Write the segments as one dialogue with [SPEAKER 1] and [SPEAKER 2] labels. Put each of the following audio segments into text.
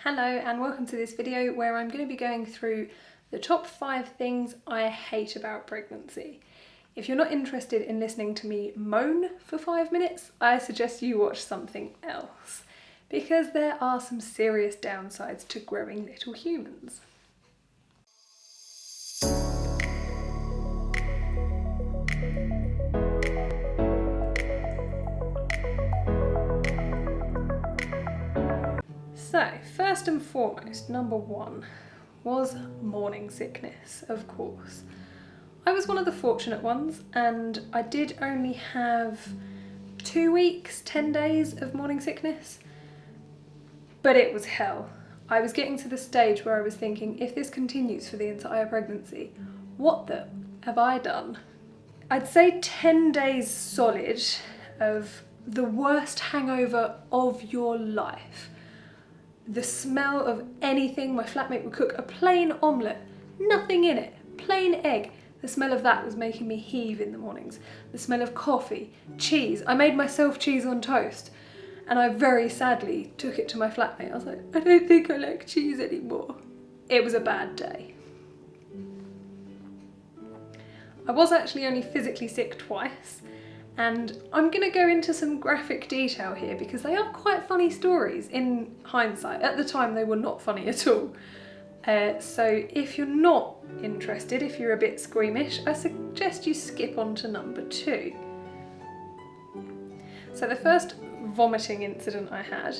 [SPEAKER 1] Hello and welcome to this video where I'm going to be going through the top 5 things I hate about pregnancy. If you're not interested in listening to me moan for 5 minutes, I suggest you watch something else, because there are some serious downsides to growing little humans. So, first and foremost, number 1 was morning sickness, of course. I was one of the fortunate ones and I did only have 2 weeks, 10 days of morning sickness, but it was hell. I was getting to the stage where I was thinking, if this continues for the entire pregnancy, what the have I done? I'd say 10 days solid of the worst hangover of your life. The smell of anything my flatmate would cook, a plain omelette, nothing in it, plain egg. The smell of that was making me heave in the mornings. The smell of coffee, cheese. I made myself cheese on toast and I very sadly took it to my flatmate. I was like, I don't think I like cheese anymore. It was a bad day. I was actually only physically sick twice. And I'm going to go into some graphic detail here because they are quite funny stories in hindsight. At the time they were not funny at all. So if you're not interested, if you're a bit squeamish, I suggest you skip on to number 2. So the first vomiting incident I had,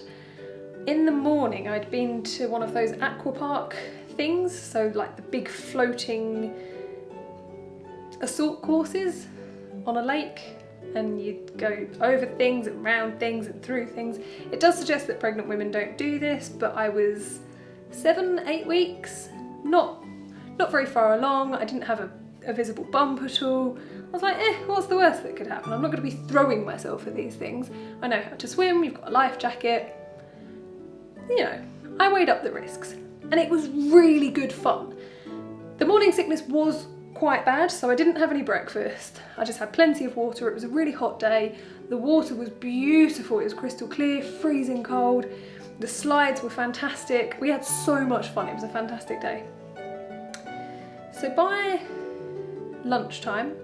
[SPEAKER 1] in the morning I'd been to one of those aqua park things, so like the big floating assault courses on a lake. And you'd go over things and round things and through things. It does suggest that pregnant women don't do this, but I was 7-8 weeks, not very far along. I didn't have a visible bump at all. I was like, what's the worst that could happen? I'm not going to be throwing myself at these things. I know how to swim, you've got a life jacket. You know, I weighed up the risks and it was really good fun. The morning sickness was quite bad, so I didn't have any breakfast. I just had plenty of water. It was a really hot day. The water was beautiful. It was crystal clear, freezing cold. The slides were fantastic. We had so much fun. It was a fantastic day. So by lunchtime,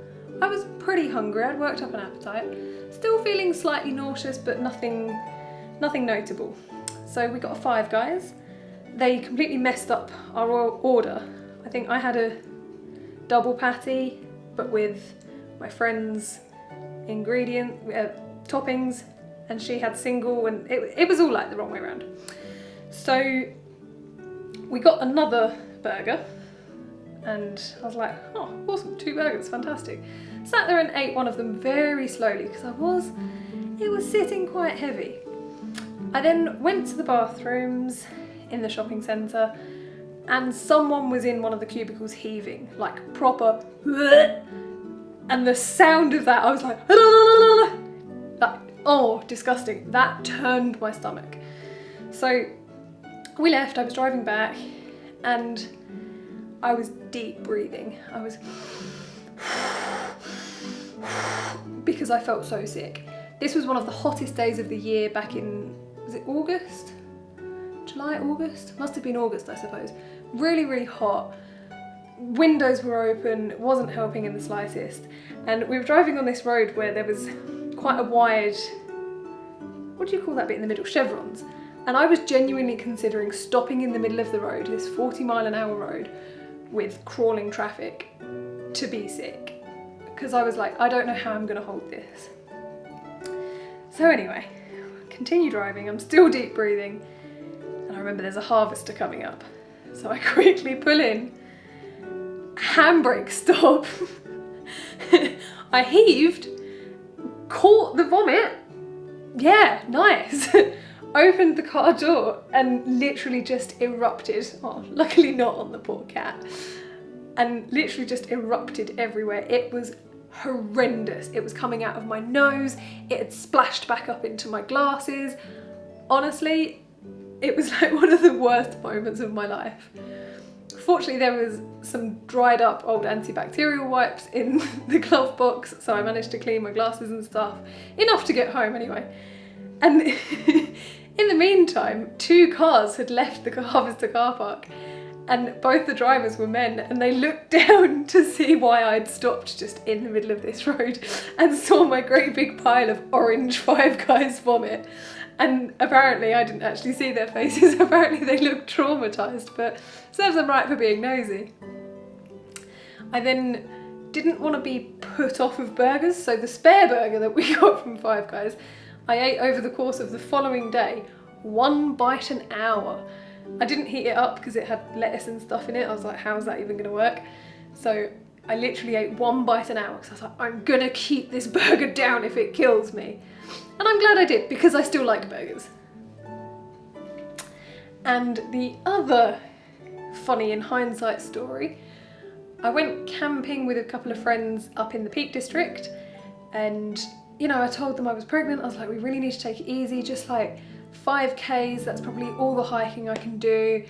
[SPEAKER 1] I was pretty hungry. I'd worked up an appetite. Still feeling slightly nauseous, but nothing notable. So we got a Five Guys. They completely messed up our order. I think I had a double patty, but with my friend's toppings, and she had single, and it was all like the wrong way around. So we got another burger, and I was like, oh, awesome, 2 burgers, fantastic. Sat there and ate one of them very slowly because it was sitting quite heavy. I then went to the bathrooms in the shopping centre, and someone was in one of the cubicles heaving, like proper, and the sound of that, I was like, oh, disgusting. That turned my stomach. So we left, I was driving back, and I was deep breathing. I was, because I felt so sick. This was one of the hottest days of the year back in, was it August? July, August? Must have been August, I suppose. Really, really hot. Windows were open, it wasn't helping in the slightest. And we were driving on this road where there was quite a wide, what do you call that bit in the middle? Chevrons. And I was genuinely considering stopping in the middle of the road, this 40-mile-an-hour road, with crawling traffic, to be sick. Because I was like, I don't know how I'm going to hold this. So anyway, continue driving, I'm still deep breathing. I remember there's a harvester coming up, so I quickly pull in, handbrake stop, I heaved, caught the vomit, yeah, nice, opened the car door and literally just erupted, oh, luckily not on the poor cat, and literally just erupted everywhere. It was horrendous. It was coming out of my nose, it had splashed back up into my glasses. Honestly, it was like one of the worst moments of my life. Fortunately, there was some dried up old antibacterial wipes in the glove box, so I managed to clean my glasses and stuff. Enough to get home anyway. And In the meantime, 2 cars had left the Harvester car park, and both the drivers were men, and they looked down to see why I'd stopped just in the middle of this road and saw my great big pile of orange Five Guys vomit. And apparently I didn't actually see their faces, apparently they looked traumatised, but serves them right for being nosy. I then didn't want to be put off of burgers, so the spare burger that we got from Five Guys, I ate over the course of the following day, 1 bite an hour. I didn't heat it up because it had lettuce and stuff in it. I was like, how is that even going to work? So I literally ate 1 bite an hour because I was like, I'm going to keep this burger down if it kills me. And I'm glad I did, because I still like burgers. And the other funny in hindsight story, I went camping with a couple of friends up in the Peak District, and you know, I told them I was pregnant. I was like, we really need to take it easy, just like 5Ks, that's probably all the hiking I can do.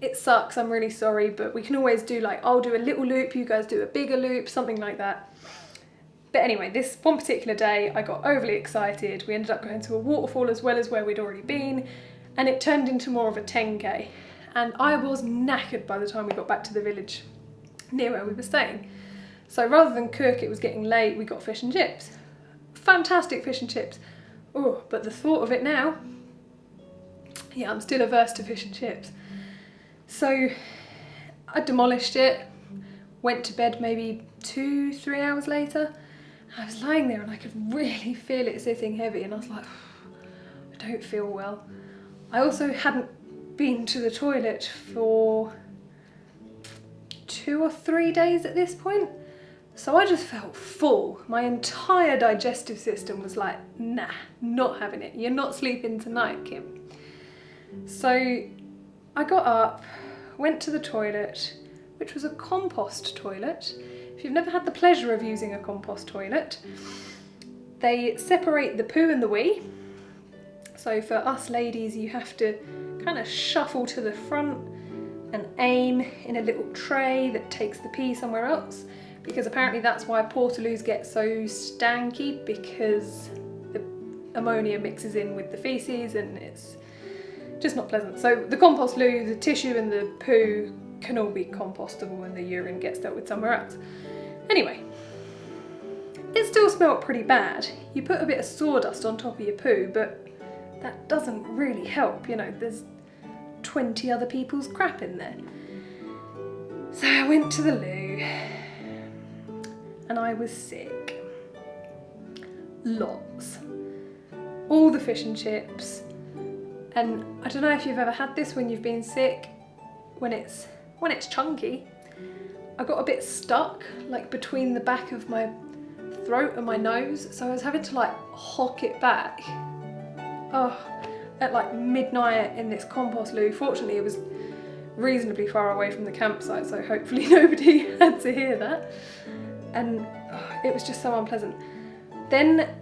[SPEAKER 1] It sucks, I'm really sorry, but we can always do, like, I'll do a little loop, you guys do a bigger loop, something like that. But anyway, this one particular day I got overly excited. We ended up going to a waterfall as well as where we'd already been, and it turned into more of a 10K. And I was knackered by the time we got back to the village near where we were staying. So rather than cook, it was getting late, we got fish and chips. Fantastic fish and chips. Oh, but the thought of it now, yeah, I'm still averse to fish and chips. So I demolished it, went to bed maybe 2-3 hours later. I was lying there and I could really feel it sitting heavy, and I was like, I don't feel well. I also hadn't been to the toilet for 2 or 3 days at this point. So I just felt full. My entire digestive system was like, nah, not having it. You're not sleeping tonight, Kim. So I got up, went to the toilet, which was a compost toilet. If you've never had the pleasure of using a compost toilet, they separate the poo and the wee. So for us ladies, you have to kind of shuffle to the front and aim in a little tray that takes the pee somewhere else, because apparently that's why portaloos get so stanky, because the ammonia mixes in with the feces and it's just not pleasant. So the compost loo, the tissue and the poo can all be compostable and the urine gets dealt with somewhere else. Anyway, it still smelled pretty bad. You put a bit of sawdust on top of your poo, but that doesn't really help, you know, there's 20 other people's crap in there. So I went to the loo and I was sick. Lots. All the fish and chips. And I don't know if you've ever had this when you've been sick, when it's chunky. I got a bit stuck, like between the back of my throat and my nose, so I was having to like hock it back. Oh, at like midnight in this compost loo. Fortunately it was reasonably far away from the campsite, so hopefully nobody had to hear that. And it was just so unpleasant. Then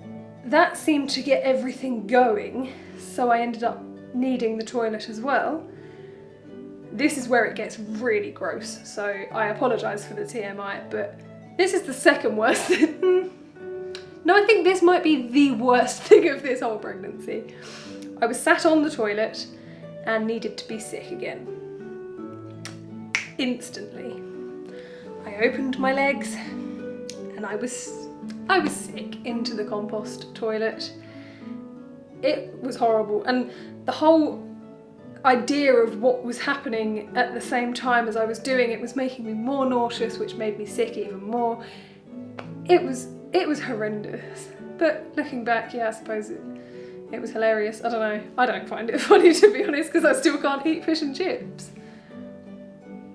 [SPEAKER 1] that seemed to get everything going, so I ended up needing the toilet as well. This is where it gets really gross, so I apologise for the TMI, but this is the second worst thing. No, I think this might be the worst thing of this whole pregnancy. I was sat on the toilet and needed to be sick again. Instantly. I opened my legs and I was sick into the compost toilet. It was horrible, and the whole idea of what was happening at the same time as I was doing it was making me more nauseous, which made me sick even more. It was horrendous. But looking back, yeah, I suppose it was hilarious. I don't know. I don't find it funny, to be honest, because I still can't eat fish and chips.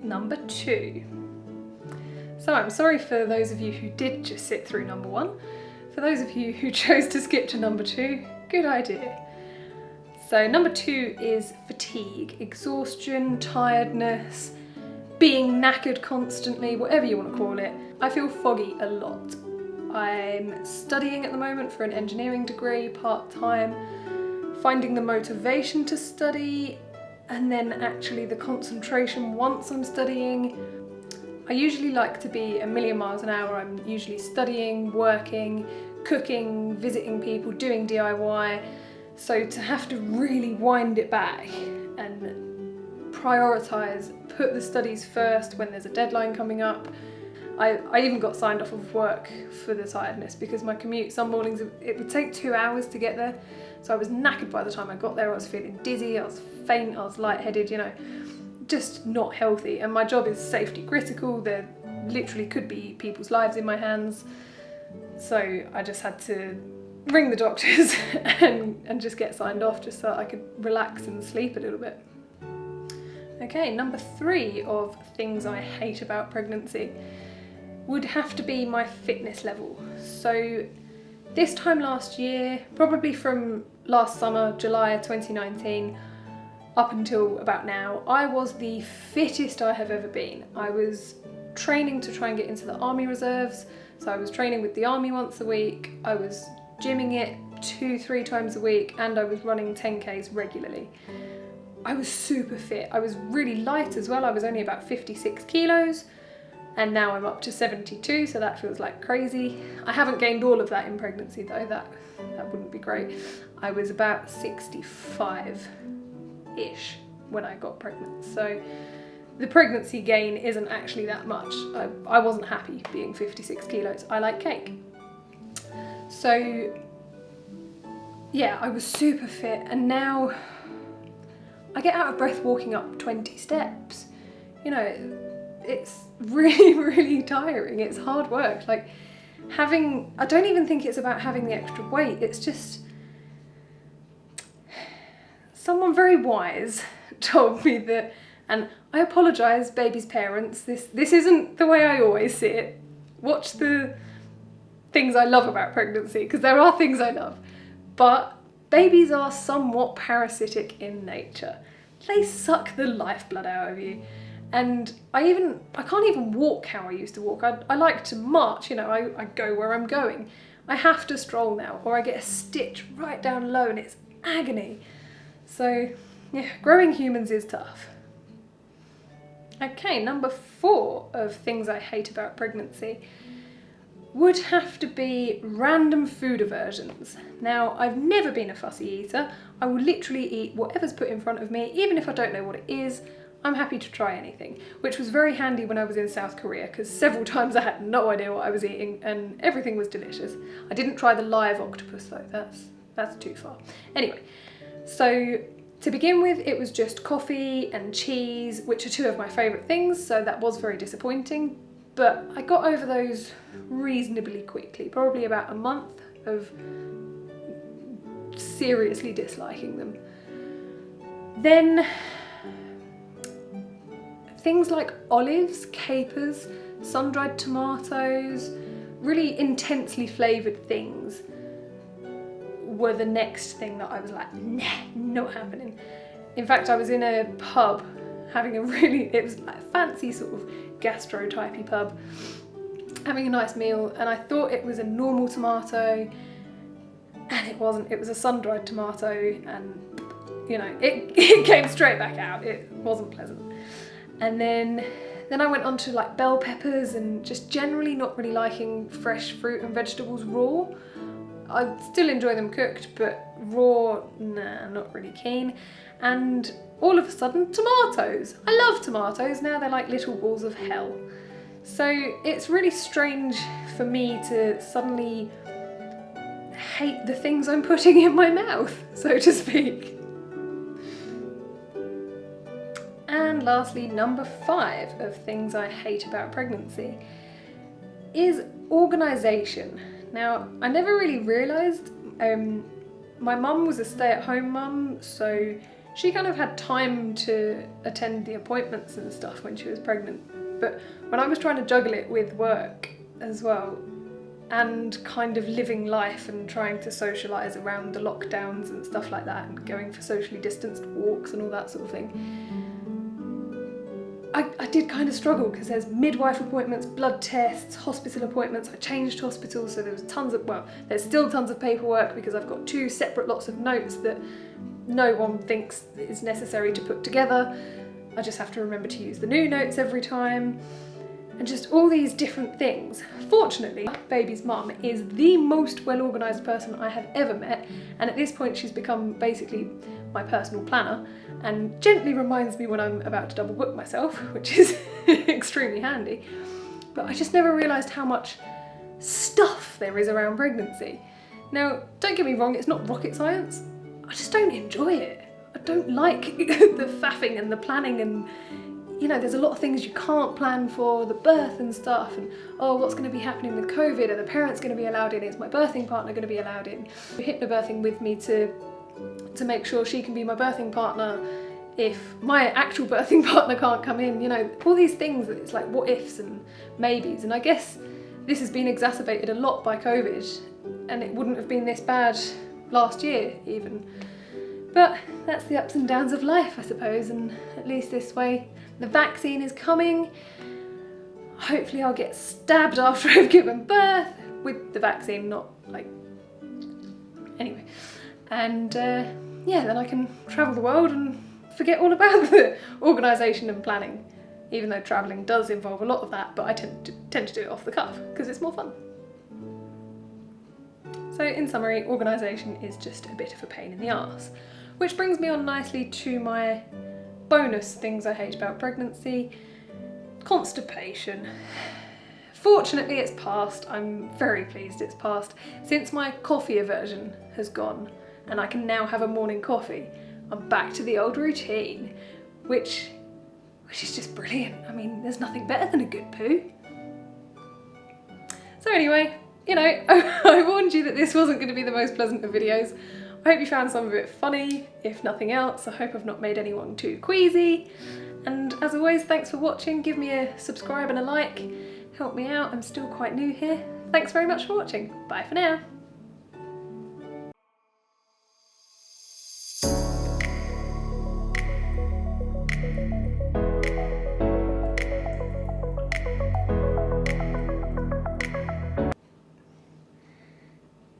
[SPEAKER 1] Number 2. So I'm sorry for those of you who did just sit through number 1. For those of you who chose to skip to number 2, good idea. So number 2 is fatigue, exhaustion, tiredness, being knackered constantly, whatever you want to call it. I feel foggy a lot. I'm studying at the moment for an engineering degree, part-time, finding the motivation to study, and then actually the concentration once I'm studying. I usually like to be a million miles an hour. I'm usually studying, working, cooking, visiting people, doing DIY, So to have to really wind it back and prioritise, put the studies first when there's a deadline coming up. I even got signed off of work for the tiredness because my commute, some mornings it would take 2 hours to get there. So I was knackered by the time I got there. I was feeling dizzy, I was faint, I was lightheaded, you know, just not healthy. And my job is safety critical. There literally could be people's lives in my hands. So I just had to ring the doctors and just get signed off just so I could relax and sleep a little bit. Okay, number 3 of things I hate about pregnancy would have to be my fitness level. So this time last year, probably from last summer, July 2019, up until about now, I was the fittest I have ever been. I was training to try and get into the army reserves, so I was training with the army once a week, I was gymming it 2-3 times a week, and I was running 10Ks regularly. I was super fit. I was really light as well. I was only about 56 kilos, and now I'm up to 72, so that feels like crazy. I haven't gained all of that in pregnancy though, that wouldn't be great. I was about 65-ish when I got pregnant, so the pregnancy gain isn't actually that much. I wasn't happy being 56 kilos. I like cake. So yeah, I was super fit, and now I get out of breath walking up 20 steps. You know, it's really, really tiring. It's hard work. Like I don't even think it's about having the extra weight. It's just someone very wise told me that, and I apologise, baby's parents, this isn't the way I always see it. Watch the things I love about pregnancy, because there are things I love, but babies are somewhat parasitic in nature. They suck the lifeblood out of you. And I can't even walk how I used to walk. I like to march, you know, I go where I'm going. I have to stroll now, or I get a stitch right down low and it's agony. So yeah, growing humans is tough. Okay, number 4 of things I hate about pregnancy would have to be random food aversions. Now, I've never been a fussy eater. I will literally eat whatever's put in front of me, even if I don't know what it is. I'm happy to try anything, which was very handy when I was in South Korea, because several times I had no idea what I was eating and everything was delicious. I didn't try the live octopus though, that's too far. Anyway, so to begin with, it was just coffee and cheese, which are 2 of my favourite things, so that was very disappointing. But I got over those reasonably quickly, probably about a month of seriously disliking them. Then things like olives, capers, sun-dried tomatoes, really intensely flavoured things were the next thing that I was like, nah, not happening. In fact, I was in a pub having it was like a fancy sort of gastro-typey pub, having a nice meal, and I thought it was a normal tomato, and it wasn't. It was a sun-dried tomato, and you know, it came straight back out. It wasn't pleasant. And then I went on to like bell peppers, and just generally not really liking fresh fruit and vegetables raw. I still enjoy them cooked, but raw, nah, not really keen. And all of a sudden, tomatoes. I love tomatoes, now they're like little balls of hell. So it's really strange for me to suddenly hate the things I'm putting in my mouth, so to speak. And lastly, number 5 of things I hate about pregnancy is organisation. Now, I never really realised, my mum was a stay-at-home mum, so she kind of had time to attend the appointments and stuff when she was pregnant. But when I was trying to juggle it with work as well, and kind of living life and trying to socialise around the lockdowns and stuff like that, and going for socially distanced walks and all that sort of thing, I did kind of struggle, because there's midwife appointments, blood tests, hospital appointments. I changed hospitals, so there was there's still tons of paperwork, because I've got 2 separate lots of notes that no one thinks is necessary to put together. I just have to remember to use the new notes every time. and just all these different things. Fortunately, baby's mum is the most well-organised person I have ever met, and at this point she's become basically my personal planner and gently reminds me when I'm about to double book myself, which is extremely handy. But I just never realised how much stuff there is around pregnancy. Now, don't get me wrong, it's not rocket science. I just don't enjoy it. I don't like the faffing and the planning, and you know, there's a lot of things you can't plan for, the birth and stuff, and oh, what's going to be happening with COVID? Are the parents going to be allowed in? Is my birthing partner going to be allowed in? Hypnobirthing with me to make sure she can be my birthing partner if my actual birthing partner can't come in, you know, all these things that it's like what ifs and maybes. And I guess this has been exacerbated a lot by COVID, and it wouldn't have been this bad last year even. But that's the ups and downs of life, I suppose, and at least this way the vaccine is coming. Hopefully I'll get stabbed after I've given birth with the vaccine, not like, anyway. And yeah, then I can travel the world and forget all about the organisation and planning, even though travelling does involve a lot of that, but I tend to do it off the cuff because it's more fun. So in summary, organisation is just a bit of a pain in the arse, which brings me on nicely to my bonus things I hate about pregnancy: constipation. Fortunately it's passed. I'm very pleased it's passed. Since my coffee aversion has gone and I can now have a morning coffee, I'm back to the old routine, which is just brilliant. I mean, there's nothing better than a good poo. So anyway, you know, I warned you that this wasn't going to be the most pleasant of videos. I hope you found some of it funny. If nothing else, I hope I've not made anyone too queasy. And as always, thanks for watching. Give me a subscribe and a like. Help me out, I'm still quite new here. Thanks very much for watching. Bye for now.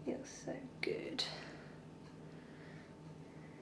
[SPEAKER 1] Feels so good.